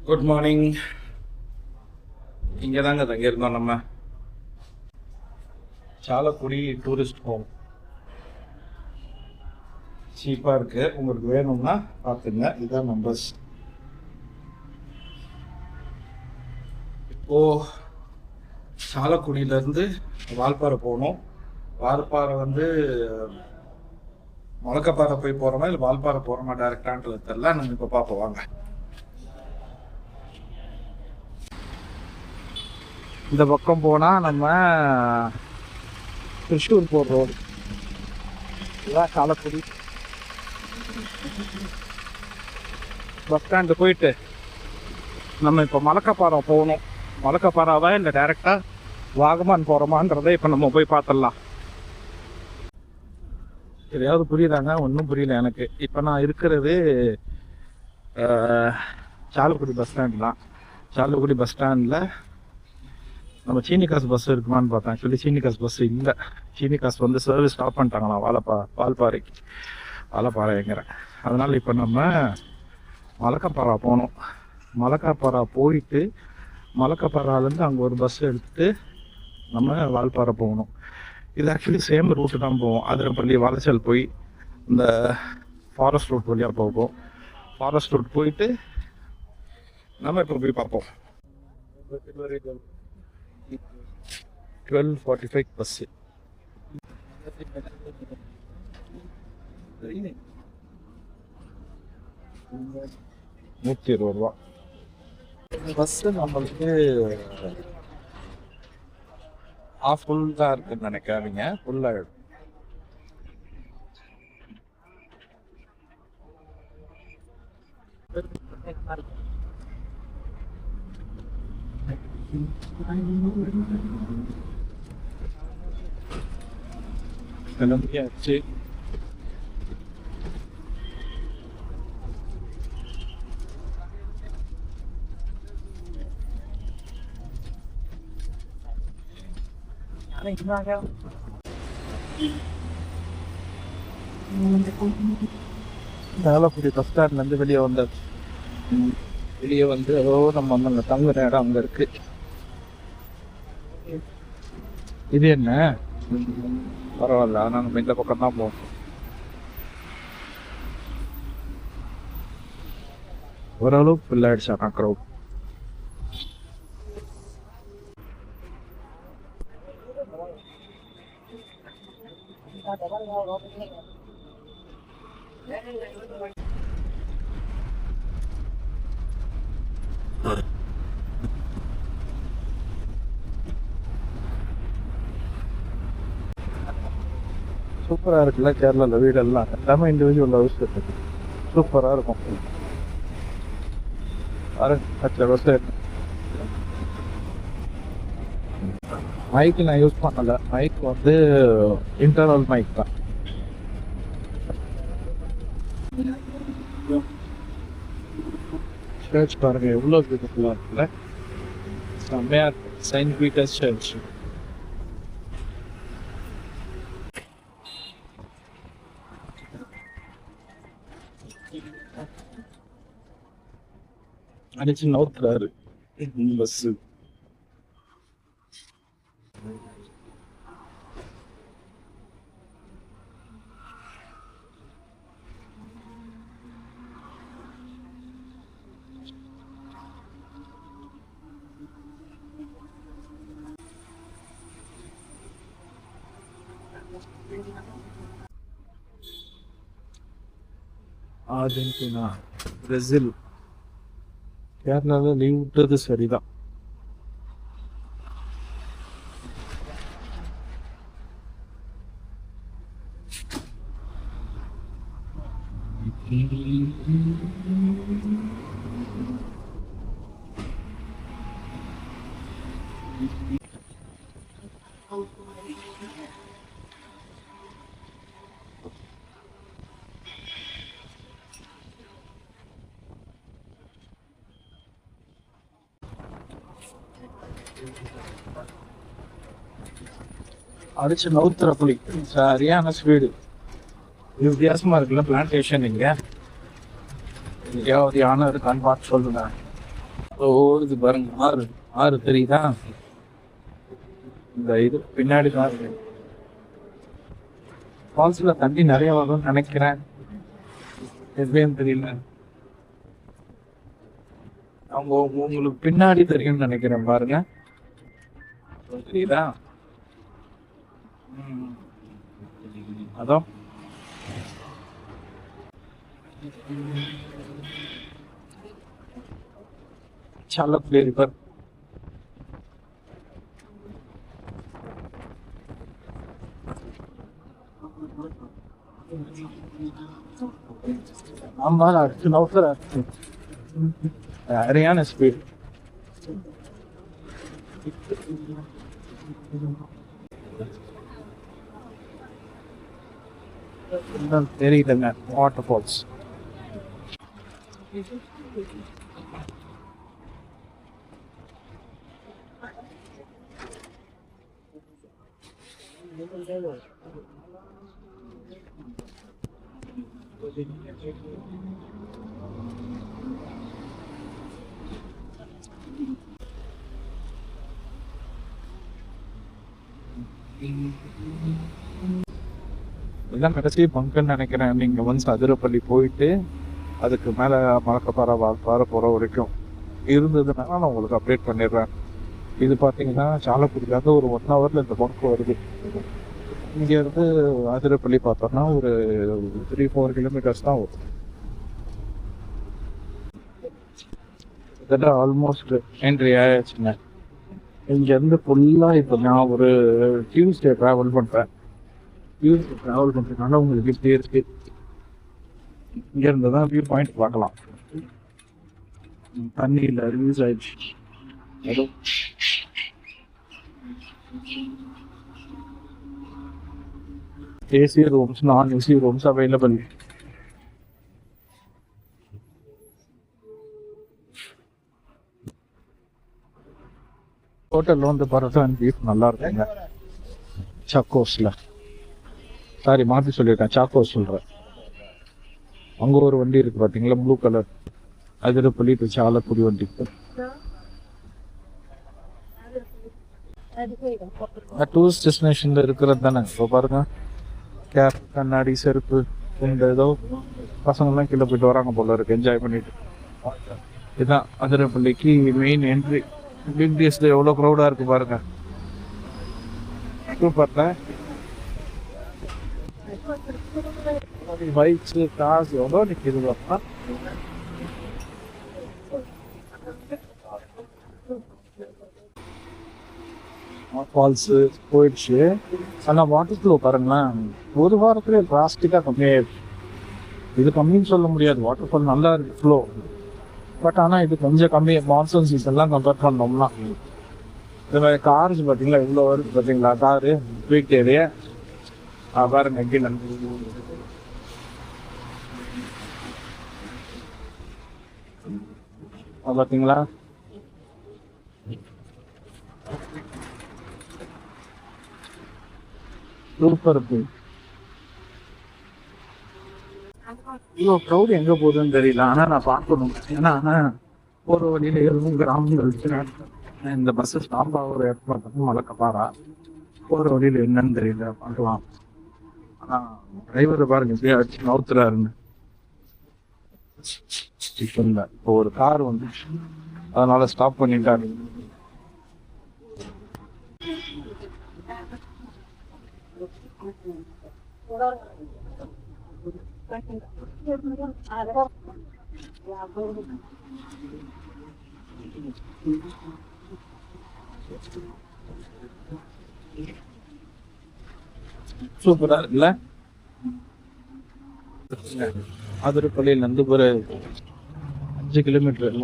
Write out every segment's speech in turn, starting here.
Good morning. இங்கே தாங்க தங்கியிருந்தோம் நம்ம. சாலக்குடி டூரிஸ்ட் ஹோம் சீப்பாக இருக்குது. உங்களுக்கு வேணும்னா பார்த்துங்க. இதுதான் நம்பர்ஸ். இப்போது சாலக்குடியிலேருந்து வால்பாறை போகணும். வால்பாறை முழக்கப்பாறை போய் போகிறோமா இல்லை வால்பாறை போகிறோமா டேரெக்டான்றது தெரியல. நம்ம இப்போ பார்ப்போம் வாங்க. இந்த பக்கம் போனால் நம்ம திருச்சூர் போகிற ரோடு. இதுதான் சாலக்குடி பஸ் ஸ்டாண்டு. போயிட்டு நம்ம இப்போ மலக்கப்பாறை போகணும். மலக்கப்பாறாவா இல்லை டைரெக்டாக வாகமான் போகிறோமான்றதை இப்போ நம்ம போய் பார்த்துடலாம். எதையாவது புரியுதாங்க? ஒன்றும் புரியல எனக்கு. இப்போ நான் இருக்கிறது சாலக்குடி பஸ் ஸ்டாண்டு தான். சாலக்குடி பஸ் ஸ்டாண்டில் நம்ம சீனி காசு பஸ் இருக்குமான்னு பார்த்தேன். ஆக்சுவலி சீனி காசு பஸ் இல்லை. சீனி காசு சர்வீஸ் ஸ்டாப் பண்ணிட்டாங்களாம் வால்பாறைக்கு. வால்பாறைங்கிறேன். அதனால் இப்போ நம்ம மலக்கப்பாறை போகணும். மலக்கப்பாறை போயிட்டு மலக்கப்பாறாலேருந்து அங்கே ஒரு பஸ் எடுத்துகிட்டு நம்ம வால்பாறை போகணும். இது ஆக்சுவலி சேம் ரூட்டு தான் போவோம். அதிரப்பள்ளி வாழைச்சல் போய் இந்த ஃபாரஸ்ட் ரூட் வழியாக போகும். ஃபாரஸ்ட் ரூட் போயிட்டு நம்ம இப்போ போய் பார்ப்போம். 12:45 பஸ்ஸு. 120 ரூபா பஸ்ஸு. நம்மளுக்கு ஃபுல் தான் இருக்குன்னு நினைக்காதீங்க. ஃபுல்லாகிடும். கிளம்பியாச்சு. சாலக்குடி பஸ் ஸ்டாண்ட்லேருந்து வெளியே நம்ம அங்கே தங்குற இடம் அங்கே இருக்கு. இது என்ன பரவாயில்ல. ஆனால் நம்ம இந்த பக்கம் தான் போகணும். ஓரளவுக்கு ஃபுல் ஆயிடுச்சா நான் க்ரௌட். சூப்பராக இருக்குல்ல கேரளாவில் வீடெல்லாம். எல்லாமே இண்டிவிஜுவல் ஹவுஸ் இருக்கு. சூப்பராக இருக்கும். மைக்கு நான் யூஸ் பண்ணலை. மைக் இன்டர்னல் மைக் தான். சர்ச் பாருங்க எவ்வளோ பியூட்டிஃபுல்லாக இருக்குல்ல. செம்மையாக இருக்கு. Saint Peter's church. அடிச்சு நவுத்துறாரு பஸ்ஸு. Argentina, Brazil. கேரளாவில் லீவ் விட்டது சரிதான். அடிச்சு நவுத்துற புலி. சரியான ஸ்பீடு. வித்தியாசமா இருக்குல்ல பிளான்டேஷன். இங்க எங்கேயாவது யானை இருக்கான்னு பார்த்து சொல்லுங்க. ஓடுது பாருங்க, ஆறு. ஆறு தெரியுதா? இந்த இது பின்னாடி தான் இருக்கு. ஃபால்ஸ்ல தண்ணி நிறைய வரும்னு நினைக்கிறேன், எப்படின்னு தெரியல. அவங்க உங்களுக்கு பின்னாடி தெரியும்னு நினைக்கிறேன், பாருங்க. தெரியுதா? அதான் चालक ரிவர். ஆமா, அடுத்து நவுத்துற சரியான ஸ்பீட். தெரியலங்க, வாட்டர் ஃபால்ஸ். இதான் கடைசி பங்குன்னு நினைக்கிறேன். நீங்க வந்து அதிரப்பள்ளி போயிட்டு அதுக்கு மேல மலக்கப்பாறை வால்பாறை போற வரைக்கும் இருந்ததுன்னா நான் உங்களுக்கு அப்டேட் பண்ணிடுறேன். இது பார்த்தீங்கன்னா சாலக்குடியிலேருந்து ஒரு 1 ஹவர்ல இந்த பங்கு வருது. இங்க இருந்து அதிரப்பள்ளி பார்த்தோம்னா ஒரு 3-4 கிலோமீட்டர்ஸ் தான் வரும். இதெல்லாம் ஆல்மோஸ்ட் என்ட்ரி ஆயாச்சுங்க. இங்க இருந்து ஃபுல்லா இப்போ நான் ஒரு டியூஸ்டே டிராவல் பண்றேன். டியூஸ்டே டிராவல் பண்றதுனால உங்களுக்கு இப்படி இருக்கு. இங்க இருந்து தான் வியூ பாயிண்ட் பார்க்கலாம். தண்ணியில் ரிலீஸ் ஆயிடுச்சு. ஏசி ரூம்ஸ், நான் ஏசி ரூம்ஸ் அவைலபிள். ஹோட்டலில் வந்து பரோட்டா அண்ட் பீஃப் நல்லா இருக்குங்க. சாக்கோஸில், சாரி மாற்றி சொல்லியிருக்கேன், சாக்கோஸ் சொல்கிறேன். அங்கே ஒரு வண்டி இருக்குது பார்த்தீங்களா, blue colour, Athirappilly to Chalakudy வண்டி. டூரிஸ்ட் டெஸ்டினேஷனில் இருக்கிறது தானே. இப்போ பாருங்க, கேப், கண்ணாடி, செருப்பு, இந்த ஏதோ பசங்கள்லாம் கீழே போயிட்டு வராங்க போல இருக்கு, என்ஜாய் பண்ணிட்டு. இதுதான் அதிரப்பள்ளிக்கு மெயின் என்ட்ரி. வீக் டேஸ்ல எவ்வளோ க்ரௌடாக இருக்கு பாருங்க. சூப்பர்ல. பைக்ஸ், கார்ஸ் எவ்வளோ நிற்கிது. ஃபால்ஸு போயிடுச்சு. ஆனால் வாட்டர் ஃப்ளோ பாருங்களேன், ஒரு வாரத்துலேயே டிராஸ்டிக்காக கம்மியாயிடுச்சு. இது கம்மின்னு சொல்ல முடியாது, வாட்டர் ஃபால் நல்லா இருக்கு ஃப்ளோ. பட் ஆனால் இது கொஞ்சம் கம்மி மான்சூன் சீசன்லாம் கம்பேர் பண்ணோம்னா. இந்த மாதிரி கார்ஸ் பார்த்தீங்களா இவ்வளோ வருது பார்த்தீங்களா, காரு வீக் டேவே பாருங்க எப்படி பார்த்தீங்களா. சூப்பர் இருக்கு. இவ்வளோ க்ரௌட் எங்கே போகுதுன்னு தெரியல, ஆனால் நான் பார்க்கணும். ஏன்னா போகிற வழியில எதுவும் கிராமங்கள் இந்த பஸ்ஸு ஸ்டாப் ஆகிற இடத்துல மலக்கப்பாறா. போகிற வழியில் என்னன்னு தெரியல, பார்க்கலாம். ஆனால் டிரைவரை பாருங்க எப்படியா அடிச்சு நவுத்துறாருன்னு. இப்போ இல்லை, இப்போ ஒரு கார் வந்துச்சு, அதனால ஸ்டாப் பண்ணிட்டாரு. சூப்பரா இருக்குல்ல. அதிரப்பள்ளியிலேருந்து ஒரு 5 கிலோமீட்டர்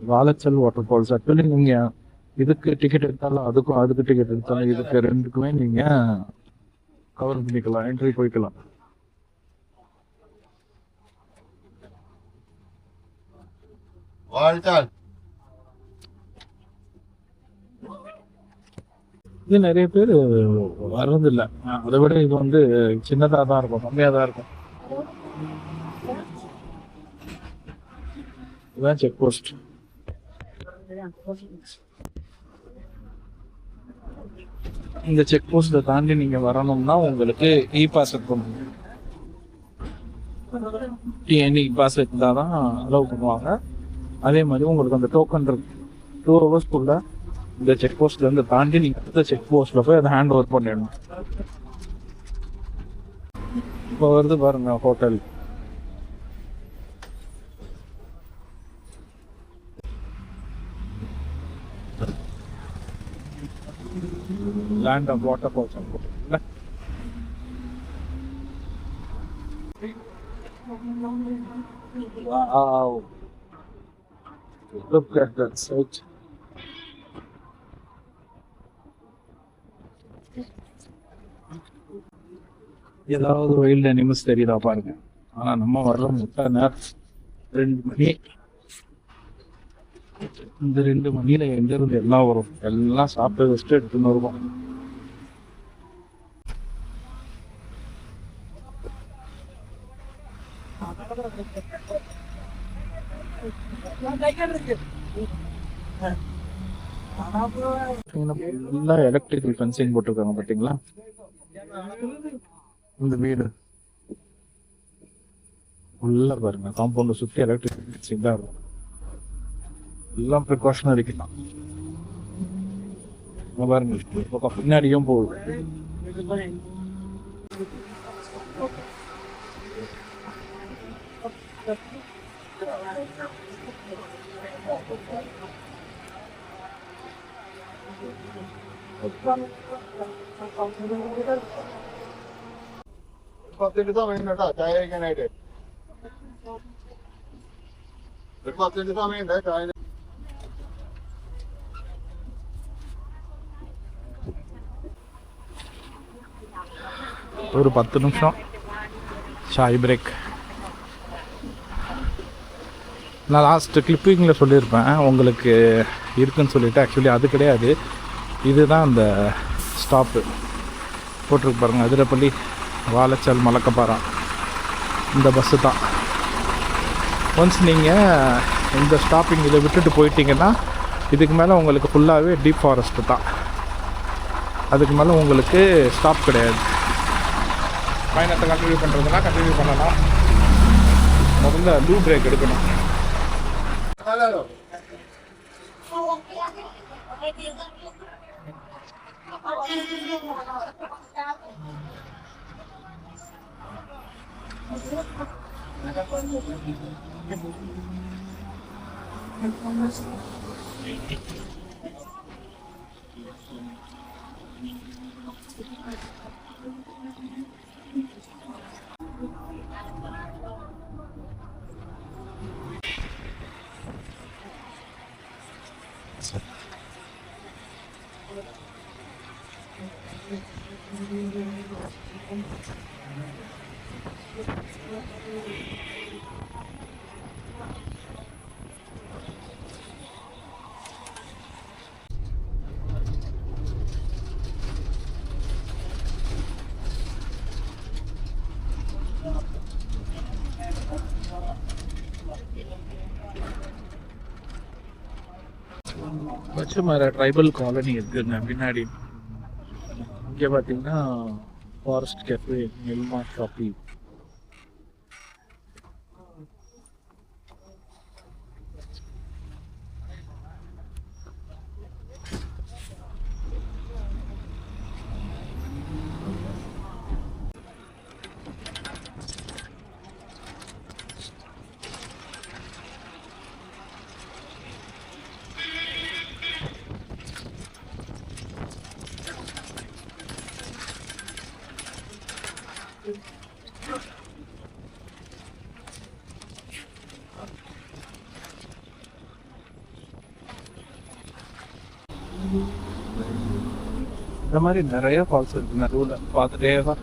வாழைச்சல் வாட்டர் ஃபால்ஸ். ஆக்சுவலி நீங்க இதுக்கு டிக்கெட் எடுத்தாலும் அதுக்கு டிக்கெட் எடுத்தாலும் இதுக்கு ரெண்டுக்குமே நீங்க கவர் பண்ணிக்கலாம், என்ட்ரி போய்க்கலாம். இது நிறைய பேர் வர்றதில்லை, அதை விட இது வந்து சின்னதாக தான் இருக்கும், கம்மியாக தான் இருக்கும். இதுதான் செக் போஸ்ட். இந்த செக் போஸ்ட்டை தாண்டி நீங்கள் வரணும்னா உங்களுக்கு இ பாஸ் இருக்கணும். டிஎன்இ பாஸ் இருந்தால் தான் அலோவ் பண்ணுவாங்க. அதே மாதிரி உங்களுக்கு அந்த டோக்கன் இருக்கு. 2 ஹவர்ஸ்க்குள்ள இந்த செக் போஸ்ட்லேருந்து தாண்டி நீங்கள் அடுத்த செக் போஸ்ட்டில் போய் அதை ஹேண்ட் ஓவர் பண்ணிடணும். இப்போ வருது பாருங்க hotel. Land of waterfalls. Wow. Look at that sight. ஏதாவது வைல்ட் அனிமல்ஸ் தெரியுதா பாருங்க. ஆனா நம்ம வர்ற முட்டை நேரம் 2 மணி. இந்த 2 மணியில எங்க இருந்து எல்லாம் வரும்? எல்லாம் சாப்பிட்டு வச்சுட்டு எடுத்துன்னு வருவோம். எலக்ட்ரிக்கல் ஃபென்சிங் போட்டிருக்காங்க பாத்தீங்களா? இந்த வீடு உள்ள பாருங்க, காம்பவுண்ட சுத்தி எலக்ட்ரிக்கல் ஃபென்சிங் தான் இருக்கும். எல்லாம் ப்ரிகாஷனரி தான். பாருங்க பின்னாடியும் போகுது. ஒரு 10 நிமிஷம் சாய் பிரேக். நான் லாஸ்ட் கிளிப்பிங்கில் சொல்லியிருப்பேன் உங்களுக்கு இருக்குன்னு சொல்லிவிட்டு. ஆக்சுவலி அது கிடையாது, இதுதான் அந்த ஸ்டாப்பு போட்டிருக்கு பாருங்கள். அதிரப்பள்ளி, வாழைச்சல், மலக்கப்பாறை. இந்த பஸ்ஸு தான். ஒன்ஸ் நீங்கள் இந்த ஸ்டாப்பிங் இதை விட்டுட்டு போயிட்டீங்கன்னா இதுக்கு மேலே உங்களுக்கு ஃபுல்லாகவே டீப் ஃபாரஸ்ட்டு தான். அதுக்கு மேலே உங்களுக்கு ஸ்டாப் கிடையாது. பயணத்தை கண்டினியூ பண்ணுறதுனா கண்டினியூ பண்ணலாம். முதல்ல லூ பிரேக் எடுக்கணும். பச்சைமர ட்ரைபல் காலனி இருக்குங்க பின்னாடி. இங்கே பார்த்தீங்கன்னா ஃபாரஸ்ட் கேஃபே, மில்மா ஷாப்பி. இந்த மாதிரி நிறைய ஃபால்ஸ் இருக்கு நடுவில், பார்த்துட்டே தான்.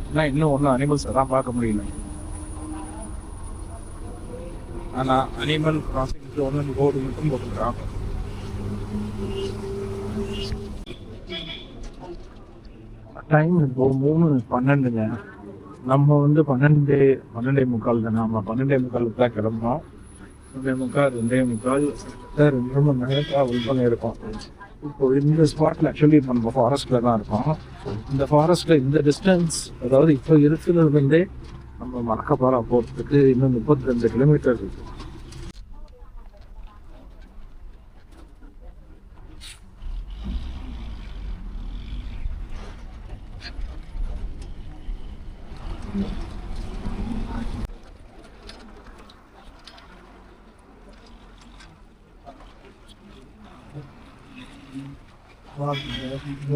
ஆனால் இன்னும் ஒன்றும் அனிமல்ஸ் தான் பார்க்க முடியல. ஆனால் அனிமல் கிராசிங்க்கு ஒன்று ரோடு மட்டும் போட்டுக்கிறாங்க. டைம் இப்போ 3:12. நம்ம வந்து 12:45 தானே. நம்ம 12:45 தான் கிளம்புறோம். ரெண்டே முக்கால் 2 மணி நேரம் ட்ராவல் பண்ணியிருக்கோம். இப்போ இந்த ஸ்பாட்டில் ஆக்சுவலி இப்போ நம்ம ஃபாரஸ்ட்டில் தான் இருக்கோம். இந்த ஃபாரஸ்ட்டில் இந்த டிஸ்டன்ஸ், அதாவது இப்போ இருக்கிறதுலேருந்தே நம்ம மலக்கப்பாறை போகிறதுக்கு இன்னும் 32 கிலோமீட்டர் இருக்கு.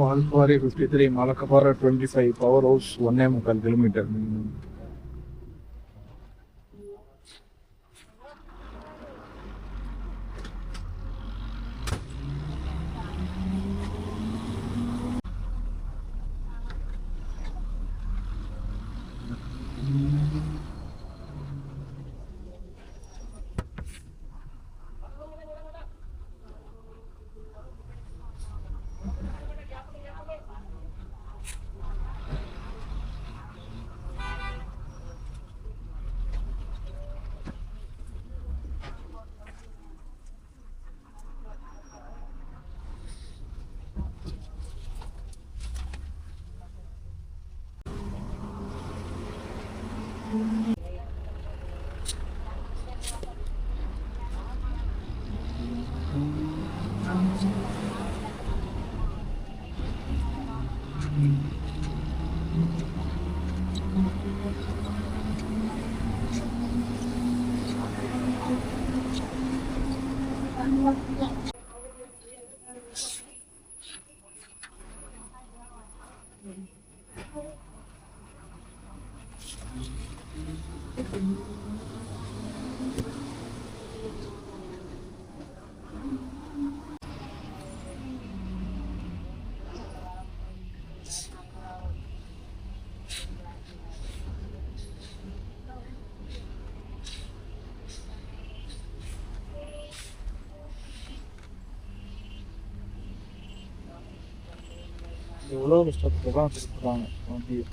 Valparai 53, மலக்கப்பாறை 25, power house 1.25 kilometre. எவ்வளோ கஷ்டப்பட்டு தான் திருப்புறாங்க வண்டியை.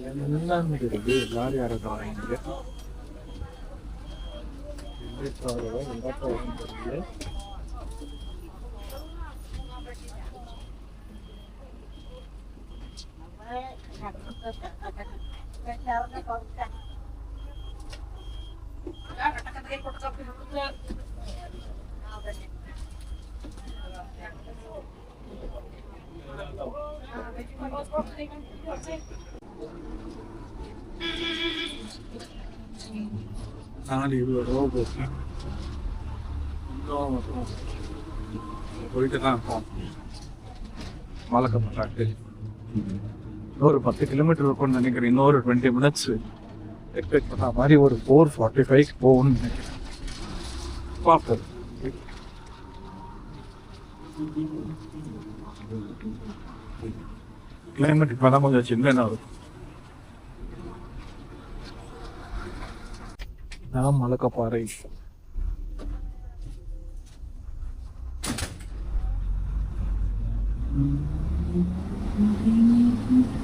என்னன்னு தெரியுது, லாரி யாரும் இங்கே தெரியல. நாலு இவ்வளோ ரூபா போச்சு. போயிட்டு தான் இருக்கோம் மலக்கப்பாறை. இன்னொரு 10 கிலோமீட்டர் இருக்கும்னு நினைக்கிறேன். இன்னொரு 20 மினிட்ஸ் எக்ஸ்பெக்ட் பண்ண மாதிரி ஒரு 4:45 போகணும்னு நினைக்கிறேன். பார்ப்போம். கிளைமேட் இப்போ தான் கொஞ்சம் சில்லுன்னு இருக்கும். மலக்கப்பாறை.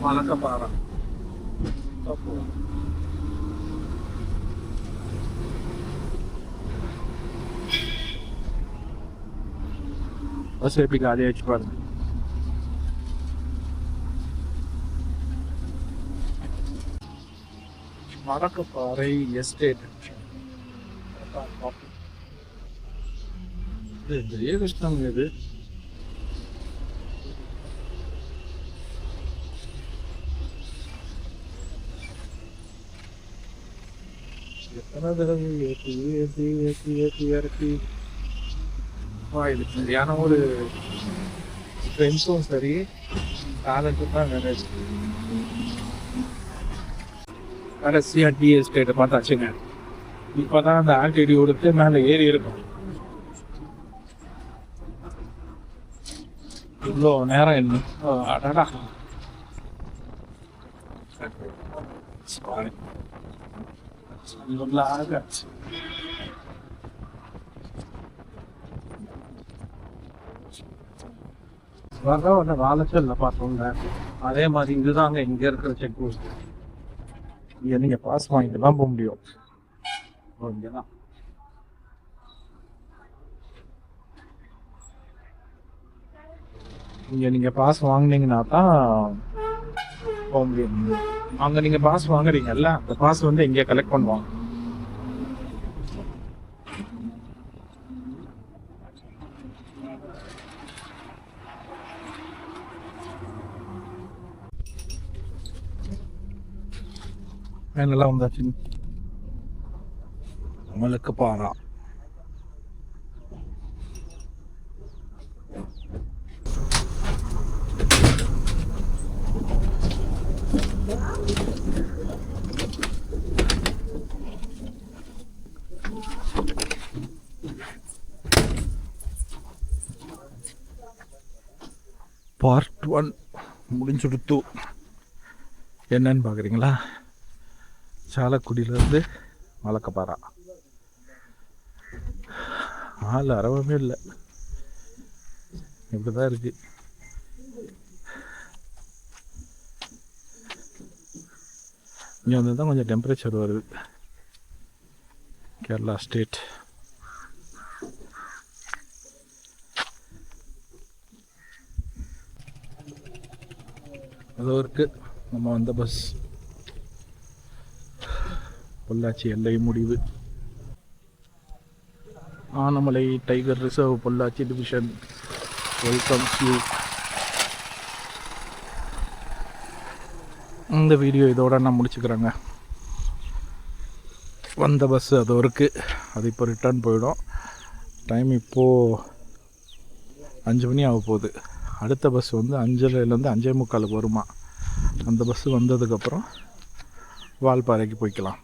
மலக்கப்பாறை பஸ் எப்படி காலியாச்சு பாருங்க. மலக்கப்பாறை எஸ்டேட் பெரிய கஷ்டம் இது. எத்தனை தடவை ஏற்றி ஏற்றி ஏற்றி ஏற்றி இறக்கி இது சரியான ஒரு ஃப்ரெண்ட்ஸும் சரி டேலண்ட்டும் தான் மேனேஜ். கடைசியாக டீ எஸ்டேட்டை பார்த்தாச்சுங்க. இப்போ தான் அந்த ஆல்டிடியூடுக்கு மேலே ஏறி இருக்கும். இவ்வளோ நேரம் என்ன அடடா ஒன்று வாழைச்சல்ல பார்த்தோங்க. அதே மாதிரி இதுதாங்க இங்கே இருக்கிற செக் போஸ்ட். இங்கே நீங்கள் பாஸ் வாங்கிட்டு தான் போக முடியும். இங்கே தான் இங்கே நீங்கள் பாஸ் வாங்கினீங்கன்னா தான் போக முடியும். அங்கே நீங்கள் பாஸ் வாங்குறீங்கல்ல, அந்த பாஸ் வந்து இங்கே கலெக்ட் பண்ணுவாங்க. ஃபைனலாக வந்தாச்சு மலக்கப்பாறை. பார்ட் 1 முடிஞ்சுடுத்து. என்னன்னு பார்க்குறீங்களா? சாலக்குடியிலேருந்து மலக்கப்பாறை. ஆள் அறவே இல்லை, இப்படி தான் இருக்கு. இங்கே வந்து தான் கொஞ்சம் டெம்பரேச்சர் வருது. கேரளா ஸ்டேட். அதோ இருக்கு நம்ம வந்த பஸ். பொள்ளாச்சி எல்லை முடிவு. Anamalai tiger reserve Pollachi division welcomes you. இந்த வீடியோ இதோட நான் முடிச்சுக்கிறேங்க. வந்த பஸ் அதோ இருக்குது. அது இப்போ ரிட்டர்ன் போயிடும். டைம் இப்போது 5 மணி ஆக போகுது. அடுத்த பஸ் வந்து 5:30லேருந்து 5:45 வருமா. அந்த பஸ்ஸு வந்ததுக்கப்புறம் வால்பாறைக்கு போய்க்கலாம்.